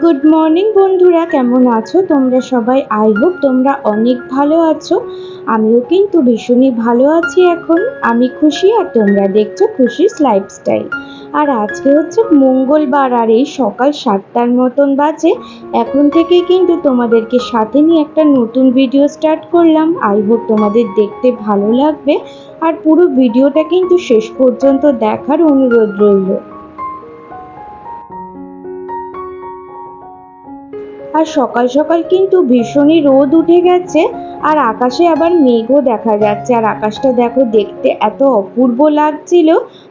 Good morning বন্ধুরা, কেমন আছো তোমরা সবাই? আই হোপ তোমরা অনেক ভালো আছো। আমিও কিন্তু ভীষণই ভালো আছি। এখন আমি খুশি আর তোমরা দেখছো খুশিস লাইফস্টাইল। আর আজকে হচ্ছে মঙ্গলবার আর এই সকাল 7টার মতন বাজে। এখন থেকেই কিন্তু তোমাদেরকে সাথে নিয়ে একটা নতুন ভিডিও স্টার্ট করলাম। আই হোপ তোমাদের দেখতে ভালো লাগবে আর পুরো ভিডিওটা কিন্তু শেষ পর্যন্ত দেখার অনুরোধ রইল। আর সকাল সকাল কিন্তু ভীষণই রোদ উঠে গেছে আর আকাশে আবার মেঘও দেখা যাচ্ছে। আর আকাশটা দেখো, দেখতে এত অপূর্ব লাগছিল,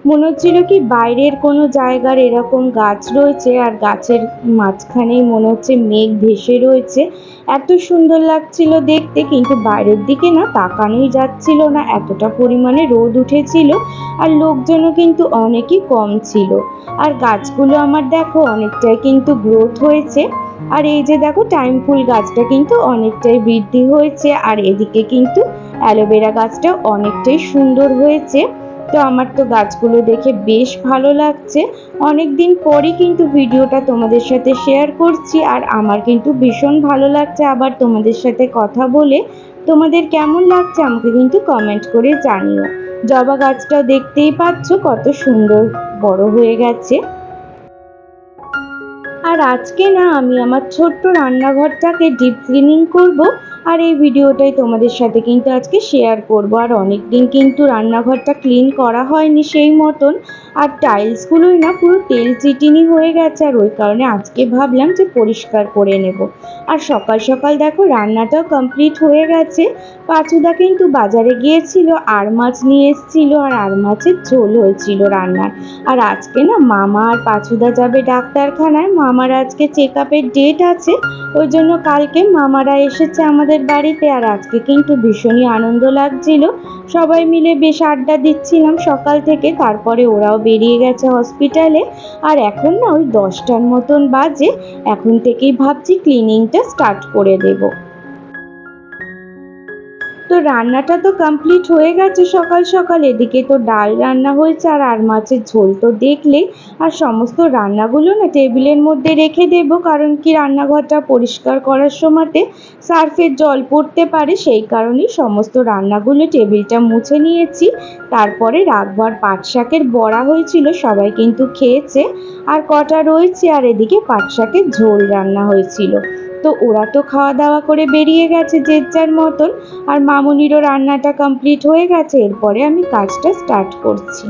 মনে হচ্ছিল কি বাইরের কোনো জায়গার এরকম গাছ রয়েছে আর গাছের মাঝখানেই মনে হচ্ছে মেঘ ভেসে রয়েছে। এত সুন্দর লাগছিল দেখতে, কিন্তু বাইরের দিকে না তাকানোই যাচ্ছিল না, এতটা পরিমাণে রোদ উঠেছিল। আর লোকজনও কিন্তু অনেকই কম ছিল। আর গাছগুলো আমার দেখো অনেকটাই কিন্তু গ্রোথ হয়েছে। আর এই যে দেখো টাইম ফুল গাছটা কিন্তু অনেকটাই বৃদ্ধি হয়েছে। আর এদিকে কিন্তু অ্যালোভেরা গাছটা অনেকটাই সুন্দর হয়েছে। তো আমার তো গাছগুলো দেখে বেশ ভালো লাগছে। অনেক দিন পরই কিন্তু ভিডিওটা তোমাদের সাথে শেয়ার করছি আর আমার কিন্তু ভীষণ ভালো লাগছে আবার তোমাদের সাথে কথা বলে। তোমাদের কেমন লাগছে আমাকে কিন্তু কমেন্ট করে জানিও। জবা গাছটাও দেখতেই পাচ্ছ কত সুন্দর বড় হয়ে গেছে। আর আজকে না আমি আমার ছোট্ট রান্নাঘরটাকে ডিপ ক্লিনিং করব। আর এই ভিডিওটাই তোমাদের সাথে কিন্তু আজকে শেয়ার করব। আর অনেক দিন কিন্তু রান্নাঘরটা ক্লিন করা হয়নি সেই মতন। আর টাইলসগুলোই না পুরো তেল চিটিনি হয়ে গেছে, আর ওই কারণে আজকে ভাবলাম যে পরিষ্কার করে নেব। আর সকাল সকাল দেখো রান্নাটাও কমপ্লিট হয়ে গেছে। পাঁচুদা কিন্তু বাজারে গিয়েছিল, আর মাছ নিয়ে এসেছিল আর আর মাছের ঝোল হয়েছিল রান্নার। আর আজকে না মামা আর পাঁচুদা যাবে ডাক্তারখানায়। মামার আজকে চেক আপের ডেট আছে, ওই জন্য কালকে মামারা এসেছে আমাদের বাড়িতে। আর আজকে কিন্তু ভীষণই আনন্দ লাগছিল, সবাই মিলে বেশ আড্ডা দিচ্ছিলাম সকাল থেকে। তারপরে ওরাও বেরিয়ে গেছে হসপিটালে। আর এখন না ওই 10টার মতন বাজে, এখন থেকেই ভাবছি ক্লিনিংটা স্টার্ট করে দেবো। তো রান্নাটা তো কমপ্লিট হয়ে গেছে সকাল সকাল। এদিকে তো ডাল রান্না হয়েছে আর আর মাছের ঝোল তো দেখলে। আর সমস্ত রান্নাগুলো না টেবিলের মধ্যে রেখে দেব, কারণ কি রান্নাঘরটা পরিষ্কার করার সময়তে সার্ফের জল পড়তে পারে, সেই কারণেই সমস্ত রান্নাগুলো টেবিলটা মুছে নিয়েছি। তারপরে রাতভর পাট শাকের বড়া হয়েছিল, সবাই কিন্তু খেয়েছে আর কটা রয়েছে। আর এদিকে পাট শাকের ঝোল রান্না হয়েছিল। তো ওরা তো খাওয়া দাওয়া করে বেরিয়ে গেছে যে যার মতন। আর মামুনিরও রান্নাটা কমপ্লিট হয়ে গেছে, এরপরে আমি কাজটা স্টার্ট করছি।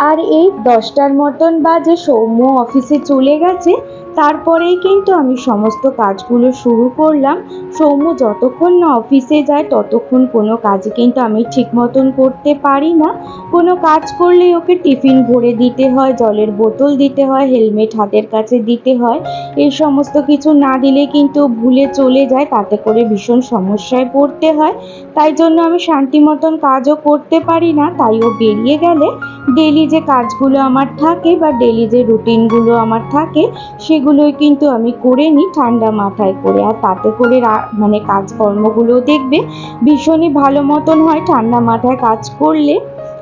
আর এই 10টার মতন বাজে সৌম্য অফিসে চলে গেছে, তারপরেই কিন্তু আমি সমস্ত কাজগুলো শুরু করলাম। সৌম্য যতক্ষণ না অফিসে যায় ততক্ষণ কোনো কাজই কিন্তু আমি ঠিক মতন করতে পারি না। কোনো কাজ করলেই ওকে টিফিন ভরে দিতে হয়, জলের বোতল দিতে হয়, হেলমেট হাতের কাছে দিতে হয়। এই সমস্ত কিছু না দিলে কিন্তু ভুলে চলে যায়, তাতে করে ভীষণ সমস্যায় পড়তে হয়। তাই জন্য আমি শান্তি মতন কাজও করতে পারি না। তাই ও বেরিয়ে গেলে ডেলি যে কাজগুলো আমার থাকে বা ডেলি যে রুটিনগুলো আমার থাকে সেগুলোই কিন্তু আমি করে নিই ঠান্ডা মাথায় করে। আর তাতে করে মানে কাজকর্মগুলো দেখবে ভীষণই ভালো মতন হয় ঠান্ডা মাথায় কাজ করলে।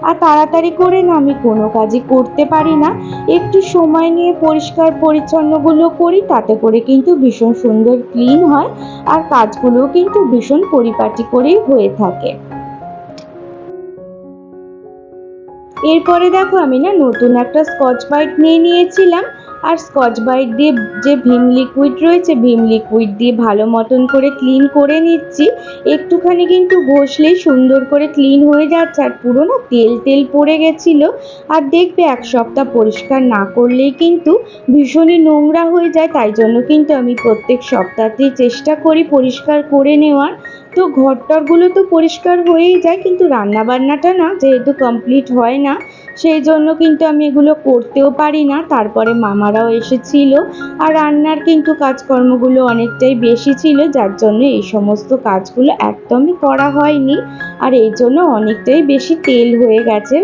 আর তাড়াতাড়ি করে না আমি কোনো কাজই করতে পারি না। একটু সময় নিয়ে পরিষ্কার পরিচ্ছন্নগুলো করি, তাতে করে কিন্তু ভীষণ সুন্দর ক্লিন হয় আর কাজগুলোও কিন্তু ভীষণ পরিপাটি করেই হয়ে থাকে। এরপরে দেখো আমি না নতুন একটা স্কচ ব্রাইট নিয়ে নিয়েছিলাম। আর স্কচ ব্রাইট দিয়ে যে ভিম লিকুইড রয়েছে, ভিম লিকুইড দিয়ে ভালো মতন করে ক্লিন করে নিচ্ছি। একটুখানি কিন্তু ঘষলেই সুন্দর করে ক্লিন হয়ে যাচ্ছে। আর পুরো না তেল তেল পড়ে গেছিলো। আর দেখবে এক সপ্তাহ পরিষ্কার না করলেই কিন্তু ভীষণই নোংরা হয়ে যায়। তাই জন্য কিন্তু আমি প্রত্যেক সপ্তাহতেই চেষ্টা করি পরিষ্কার করে নেওয়ার। তো ঘরটরগুলো তো পরিষ্কার হয়েই যায়, কিন্তু রান্নাবান্নাটা না যেহেতু কমপ্লিট হয় না, সেই জন্য কিন্তু আমি এগুলো করতেও পারি না। তারপরে মামারাও এসেছিল আর রান্নার কিন্তু কাজকর্মগুলো অনেকটাই বেশি ছিল, যার জন্য এই সমস্ত কাজগুলো একদমই করা হয়নি। আর এই জন্য অনেকটাই বেশি তেল হয়ে গেছে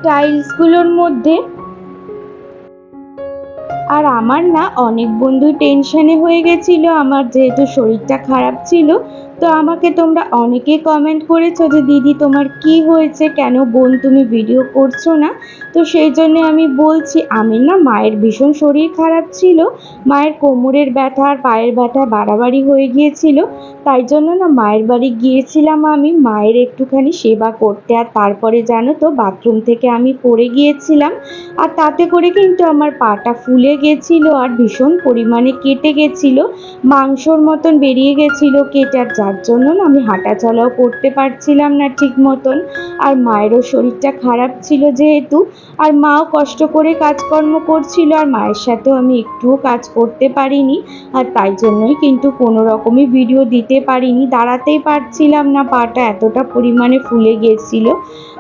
টাইলসগুলোর মধ্যে। আর আমার না অনেক বন্ধু টেনশনে হয়ে গেছিল, আমার যেহেতু শরীরটা খারাপ ছিল। তো আমাকে তোমরা অনেকেই কমেন্ট করেছো যে দিদি তোমার কি হয়েছে, কেন বোন তুমি ভিডিও করছো না। তো সেই জন্য আমি বলছি, আমি না মায়ের ভীষণ শরীর খারাপ ছিল, মায়ের কোমরের ব্যথা আর পায়ের ব্যথা বাড়াবাড়ি হয়ে গিয়েছিল। তাই জন্য না মায়ের বাড়ি গিয়েছিলাম আমি মায়ের একটুখানি সেবা করতে। আর তারপরে জানো তো বাথরুম থেকে আমি পড়ে গিয়েছিলাম, আর তাতে করে কিন্তু আমার পাটা ফুলে গেছিল আর ভীষণ পরিমাণে কেটে গেছিল, মাংসর মতন বেরিয়ে গেছিল কেটে। আর যার জন্য না আমি হাঁটা চলাও করতে পারছিলাম না ঠিক মতন। আর মায়েরও শরীরটা খারাপ ছিল যেহেতু, আর মাও কষ্ট করে কাজকর্ম করছিল, আর মায়ের সাথেও আমি একটুও কাজ করতে পারিনি। আর তাই জন্যই কিন্তু কোনো রকমই ভিডিও দিতে পারিনি, দাঁড়াতেই পারছিলাম না, পাটা এতটা পরিমাণে ফুলে গিয়েছিল।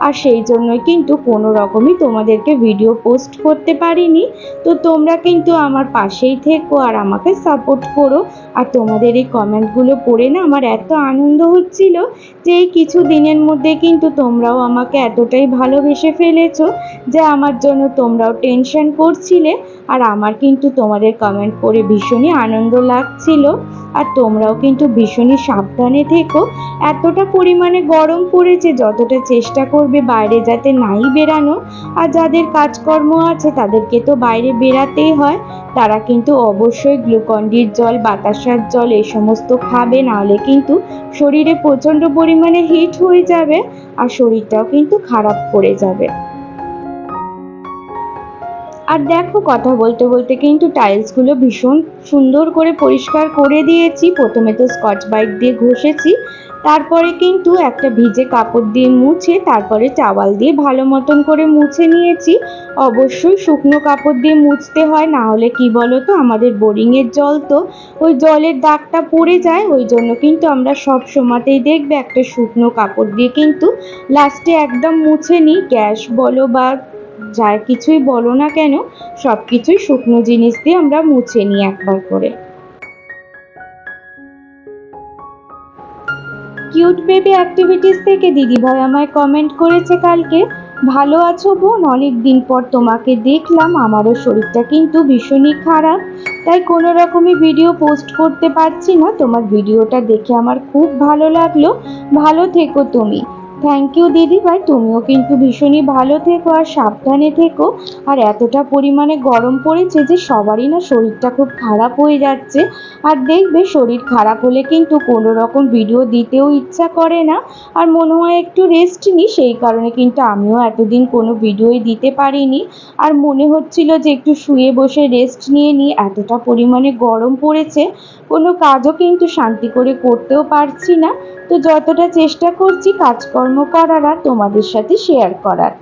আর সেই জন্যই কিন্তু কোনো রকমই তোমাদেরকে ভিডিও পোস্ট করতে পারিনি। তো তোমরা কিন্তু আমার পাশেই থেকো আর আমাকে সাপোর্ট করো। আর তোমাদের এই কমেন্টগুলো পড়ে না আমার এত আনন্দ হচ্ছিল যে এই কিছু দিনের মধ্যে কিন্তু তোমরাও আমাকে এতটাই ভালোবেসে ফেলেছো যে আমার জন্য তোমরাও টেনশন করছিলে। আর আমার কিন্তু তোমাদের কমেন্ট পড়ে ভীষণই আনন্দ লাগছিল। আর তোমরাও কিন্তু ভীষণই সাবধানে থেকো। এতটা পরিমাণে গরম পড়েছে, যতটা চেষ্টা করবে বাইরে যাতে নাই বেরানো। আর যাদের কাজকর্ম আছে তাদেরকে তো বাইরে বেরাতেই হয়, তারা কিন্তু অবশ্যই গ্লুকন-ডির জল, বাতাসার জল এই সমস্ত খাবে, নাহলে কিন্তু শরীরে প্রচণ্ড পরিমাণে হিট হয়ে যাবে আর শরীরটাও কিন্তু খারাপ করে যাবে। আর দেখো কথা বলতে বলতে কিন্তু টাইলসগুলো ভীষণ সুন্দর করে পরিষ্কার করে দিয়েছি। প্রথমে তো স্কচ ব্রাইট দিয়ে ঘষেছি, তারপরে কিন্তু একটা ভিজে কাপড় দিয়ে মুছে, তারপরে টাওয়াল দিয়ে ভালো মতন করে মুছে নিয়েছি। অবশ্যই শুকনো কাপড় দিয়ে মুছতে হয়, না হলে কি বলো তো আমাদের বোরিংয়ের জল তো ওই জলের দাগটা পড়ে যায়। ওই জন্য কিন্তু আমরা সব সময়তেই দেখবে একটা শুকনো কাপড় দিয়ে কিন্তু লাস্টে একদম মুছে নিই। গ্যাস বলো বা যা কিছুই বলো না কেন, সব কিছুই শুকনো জিনিস দিয়ে আমরা মুছে নিই একবার করে। কিউট বেবি অ্যাক্টিভিটিস থেকে দিদিভাই আমায় কমেন্ট করেছে কালকে, ভালো আছো বোন, অনেক দিন পর তোমাকে দেখলাম, আমারও শরীরটা কিন্তু ভীষণই খারাপ, তাই কোনো রকমই ভিডিও পোস্ট করতে পারছি না। তোমার ভিডিওটা দেখে আমার খুব ভালো লাগলো, ভালো থেকো তুমি। থ্যাংক ইউ দিদিভাই, তুমিও কিন্তু ভীষণই ভালো থেকো আর সাবধানে থেকো। আর এতটা পরিমাণে গরম পড়েছে যে সবারই না শরীরটা খুব খারাপ হয়ে যাচ্ছে। আর দেখবে শরীর খারাপ হলে কিন্তু কোনো রকম ভিডিও দিতেও ইচ্ছা করে না, আর মনে হয় একটু রেস্ট নিই, সেই কারণে কিন্তু আমিও এতদিন কোনো ভিডিওই দিতে পারিনি। আর মনে হচ্ছিল যে একটু শুয়ে বসে রেস্ট নিয়ে নিই, এতটা পরিমাণে গরম পড়েছে, কোনো কাজও কিন্তু শান্তি করে করতেও পারছি না। তো যতটা চেষ্টা করছি কাজকর্ম করার আর তোমাদের সাথে শেয়ার করার।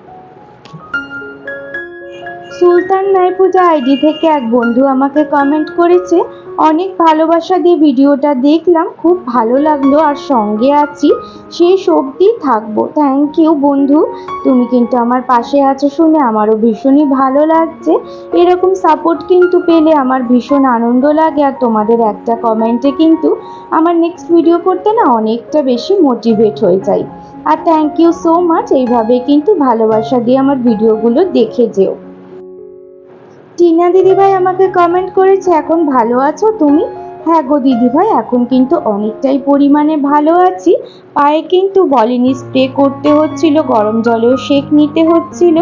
সুলতান নাইপূজা আইডি থেকে এক বন্ধু আমাকে কমেন্ট করেছে, অনেক ভালোবাসা দিয়ে ভিডিওটা দেখলাম, খুব ভালো লাগলো আর সঙ্গে আছি, শেষ অবধি থাকবো। থ্যাংক ইউ বন্ধু, তুমি কিন্তু আমার পাশে আছো শুনে আমারও ভীষণই ভালো লাগছে। এরকম সাপোর্ট কিন্তু পেলে আমার ভীষণ আনন্দ লাগে, আর তোমাদের একটা কমেন্টে কিন্তু আমার নেক্সট ভিডিও করতে না অনেকটা বেশি মোটিভেট হয়ে যায়। আর থ্যাংক ইউ সো মাচ, এইভাবে কিন্তু ভালোবাসা দিয়ে আমার ভিডিওগুলো দেখে যেও। টিনা দিদিভাই আমাকে কমেন্ট করেছে, এখন ভালো আছো তুমি? হ্যাঁ গো দিদিভাই, এখন কিন্তু অনেকটাই পরিমাণে ভালো আছি। পায়ে কিন্তু বলিনি স্প্রে করতে হচ্ছিল, গরম জলেও সেঁক নিতে হচ্ছিল,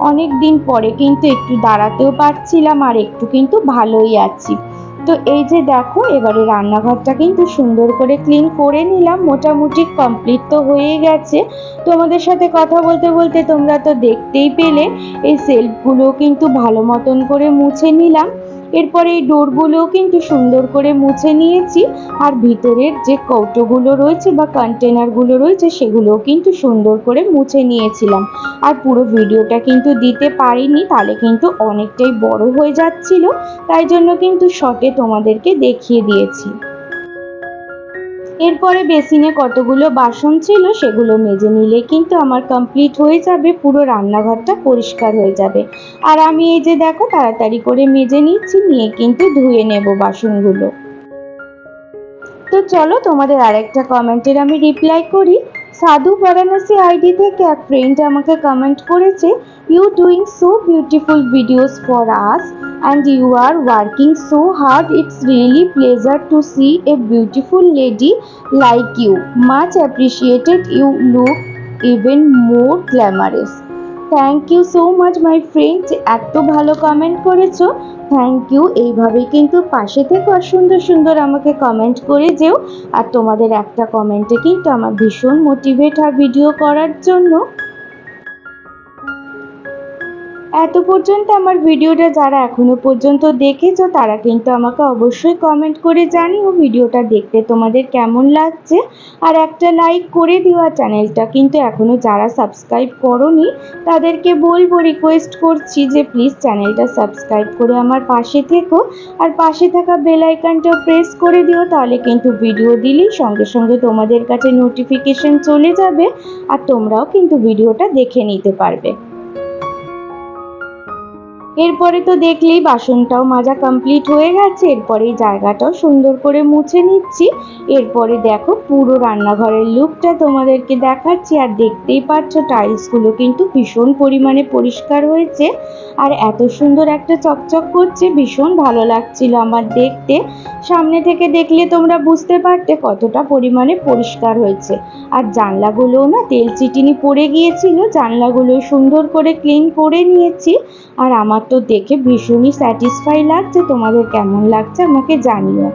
অনেক দিন পরে কিন্তু একটু দাঁড়াতেও পারছিলাম, আর একটু কিন্তু ভালোই আছি। তো এই যে দেখো এবারে রান্নাঘরটা কিন্তু সুন্দর করে ক্লিন করে নিলাম, মোটামুটি কমপ্লিট তো হয়ে গেছে। তোমাদের সাথে কথা বলতে বলতে তোমরা তো দেখতেই পেলে এই সেলফগুলো কিন্তু ভালো মতন করে মুছে নিলাম। এরপরে এই ডোরগুলোও কিন্তু সুন্দর করে মুছে নিয়েছি, আর ভিতরের যে কৌটোগুলো রয়েছে বা কন্টেনারগুলো রয়েছে সেগুলোও কিন্তু সুন্দর করে মুছে নিয়েছিলাম। আর পুরো ভিডিওটা কিন্তু দিতে পারিনি, তাহলে কিন্তু অনেকটাই বড় হয়ে যাচ্ছিল, তাই জন্য কিন্তু শর্টে তোমাদেরকে দেখিয়ে দিয়েছি। এরপরে বেসিনে কতগুলো বাসন ছিল সেগুলো মেজে নিলে কিন্তু আমার কমপ্লিট হয়ে যাবে, পুরো রান্নাঘরটা পরিষ্কার হয়ে যাবে। আর আমি এই যে দেখো তাড়াতাড়ি করে মেজে নিচ্ছি, নিয়ে কিন্তু ধুয়ে নেব বাসনগুলো। তো চলো তোমাদের আরেকটা কমেন্টের আমি রিপ্লাই করি। সাধু বারাণসী আইডি থেকে এক ফ্রেন্ড আমাকে কমেন্ট করেছে, you doing so beautiful videos for us and you are working so hard. It's really pleasure to see a beautiful lady like you. Much appreciated. You look even more glamorous. Thank you so much my friend, এত ভালো comment করেছো। Thank you. এইভাবেই কিন্তু পাশে থেকে সুন্দর সুন্দর আমাকে কমেন্ট করে যেও। আর তোমাদের একটা কমেন্টে কিন্তু আমার ভীষণ মোটিভেট হয় ভিডিও করার জন্য। এত পর্যন্ত আমার ভিডিওটা যারা এখনো পর্যন্ত দেখেছো তারা কিন্তু আমাকে অবশ্যই কমেন্ট করে জানিও ভিডিওটা দেখতে তোমাদের কেমন লাগছে, আর একটা লাইক করে দিও। আর চ্যানেলটা কিন্তু এখনো যারা সাবস্ক্রাইব করোনি তাদেরকে বলবো, রিকোয়েস্ট করছি যে প্লিজ চ্যানেলটা সাবস্ক্রাইব করে আমার পাশে থেকো, আর পাশে থাকা বেল আইকনটা প্রেস করে দিও, তাহলে কিন্তু ভিডিও দিলেই সঙ্গে সঙ্গে তোমাদের কাছে নোটিফিকেশন চলে যাবে, আর তোমরাও কিন্তু ভিডিওটা দেখে নিতে পারবে। এরপরে তো দেখলেই বাসনটাও মাজা কমপ্লিট হয়ে গেছে। এরপরে এই জায়গাটাও সুন্দর করে মুছে নিচ্ছি। এরপরে দেখো পুরো রান্নাঘরের লুকটা তোমাদেরকে দেখাচ্ছি, আর দেখতেই পাচ্ছ টাইলসগুলো কিন্তু ভীষণ পরিমাণে পরিষ্কার হয়েছে, আর এত সুন্দর একটা চকচক করছে, ভীষণ ভালো লাগছিল আমার দেখতে। সামনে থেকে দেখলে তোমরা বুঝতে পারতে কতটা পরিমাণে পরিষ্কার হয়েছে। আর জানলাগুলোও না তেল চিটিনি পড়ে গিয়েছিল, জানলাগুলো সুন্দর করে ক্লিন করে নিয়েছি। আর আমার তো দেখে ভীষণই স্যাটিসফাই লাগছে, তোমাদের কেমন লাগছে আমাকে জানিও।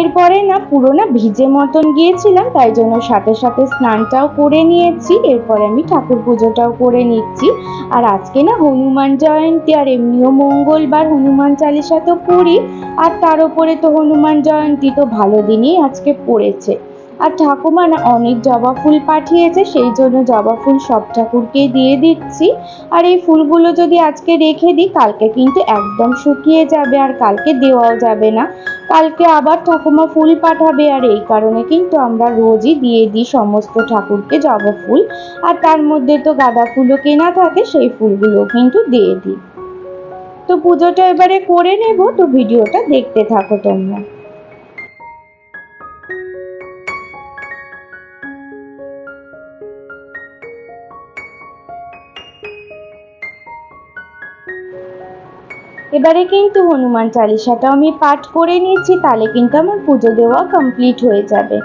এরপরে না পুরো না ভিজে মতন গিয়েছিলাম, তাই জন্য সাথে সাথে স্নানটাও করে নিয়েছি। এরপরে আমি ঠাকুর পুজোটাও করে নিচ্ছি। আর আজকে না হনুমান জয়ন্তী, আর এমনিও মঙ্গলবার, হনুমান চালিসা তো পড়ি, আর তার উপরে তো হনুমান জয়ন্তী, তো ভালো দিনই আজকে পড়েছে। আর ঠাকুমা না অনেক জবা ফুল পাঠিয়েছে, সেই জন্য জবা ফুল সব ঠাকুরকেই দিয়ে দিচ্ছি। আর এই ফুলগুলো যদি আজকে রেখে দিই কালকে কিন্তু একদম শুকিয়ে যাবে, আর কালকে দেওয়াও যাবে না, কালকে আবার ঠাকুমা ফুল পাঠাবে। আর এই কারণে কিন্তু আমরা রোজই দিয়ে দিই সমস্ত ঠাকুরকে জবা ফুল, আর তার মধ্যে তো গাঁদা ফুলও কেনা থাকে, সেই ফুলগুলো কিন্তু দিয়ে দিই। তো পুজোটা এবারে করে নেব, তো ভিডিওটা দেখতে থাকো তোমরা। এবারে কিন্তু হনুমান চালিসাটাও আমি পাঠ করে নিয়েছি, তাহলে কিন্তু আমার পুজো দেওয়া কমপ্লিট হয়ে যাবে।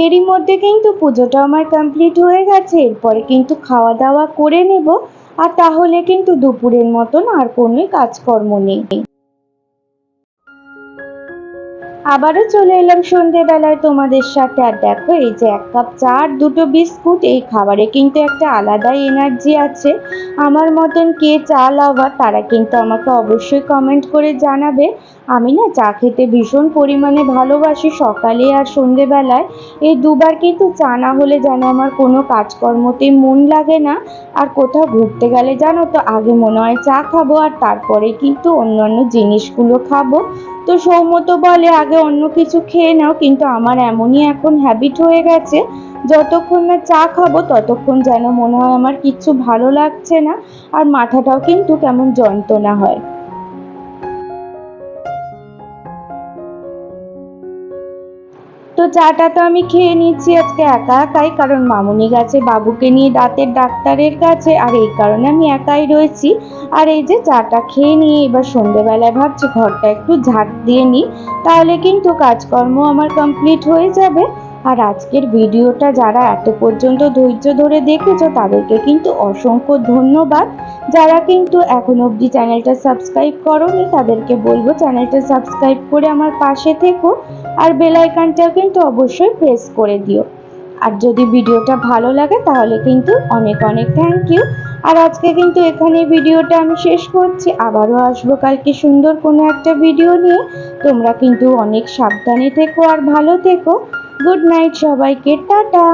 এরই মধ্যে কিন্তু পুজোটা আমার কমপ্লিট হয়ে গেছে। এরপরে কিন্তু খাওয়া দাওয়া করে নেব, আর তাহলে কিন্তু দুপুরের মতন আর কোনো কাজকর্ম নেই। আবারও চলে এলাম সন্ধেবেলায় তোমাদের সাথে। আর দেখো এই যে 1 কাপ চা আর 2টো বিস্কুট, এই খাবারে কিন্তু একটা আলাদাই এনার্জি আছে। আমার মতন কে চা লাভার তারা কিন্তু আমাকে অবশ্যই কমেন্ট করে জানাবে। আমি না চা খেতে ভীষণ পরিমাণে ভালোবাসি, সকালে আর সন্ধেবেলায়। এই দুবার কিন্তু চা না হলে যেন আমার কোনো কাজকর্মতেই মন লাগে না। আর কোথাও ঘুরতে গেলে জানো তো আগে মনে হয় চা খাবো, আর তারপরে কিন্তু অন্যান্য জিনিসগুলো খাবো। তো সৌমত বলে আগে অন্য কিছু খেয়ে নাও, কিন্তু আমার এমনই এখন হ্যাবিট হয়ে গেছে, যতক্ষণ না চা খাবো ততক্ষণ যেন মনে হয় আমার কিচ্ছু ভালো লাগছে না, আর মাথাটাও কিন্তু কেমন যন্ত্রণা হয়। তো চাটা তো আমি খেয়ে নিচ্ছি আজকে একা একাই, কারণ মামুনি গেছে বাবুকে নিয়ে দাঁতের ডাক্তারের কাছে, আর এই কারণে আমি একাই রয়েছি। আর এই যে চাটা খেয়ে নিয়ে এবার সন্ধেবেলায় ভাবছি ঘরটা একটু ঝাড় দিয়ে নিই, তাহলে কিন্তু কাজকর্ম আমার কমপ্লিট হয়ে যাবে। আর আজকের ভিডিওটা যারা এত পর্যন্ত ধৈর্য ধরে দেখেছো তাদেরকে কিন্তু অসংখ্য ধন্যবাদ। যারা কিন্তু এখন অবধি চ্যানেলটা সাবস্ক্রাইব করোনি তাদেরকে বলবো চ্যানেলটা সাবস্ক্রাইব করে আমার পাশে থেকো, আর বেল আইকনটাও কিন্তু অবশ্যই প্রেস করে দিও। আর যদি ভিডিওটা ভালো লাগে তাহলে কিন্তু অনেক অনেক থ্যাংক ইউ। আর আজকে কিন্তু এখানে ভিডিওটা আমি শেষ করছি, আবারও আসবো কালকে সুন্দর কোনো একটা ভিডিও নিয়ে। তোমরা কিন্তু অনেক সাবধানে থেকো আর ভালো থেকো। গুড নাইট সবাইকে, টাটা।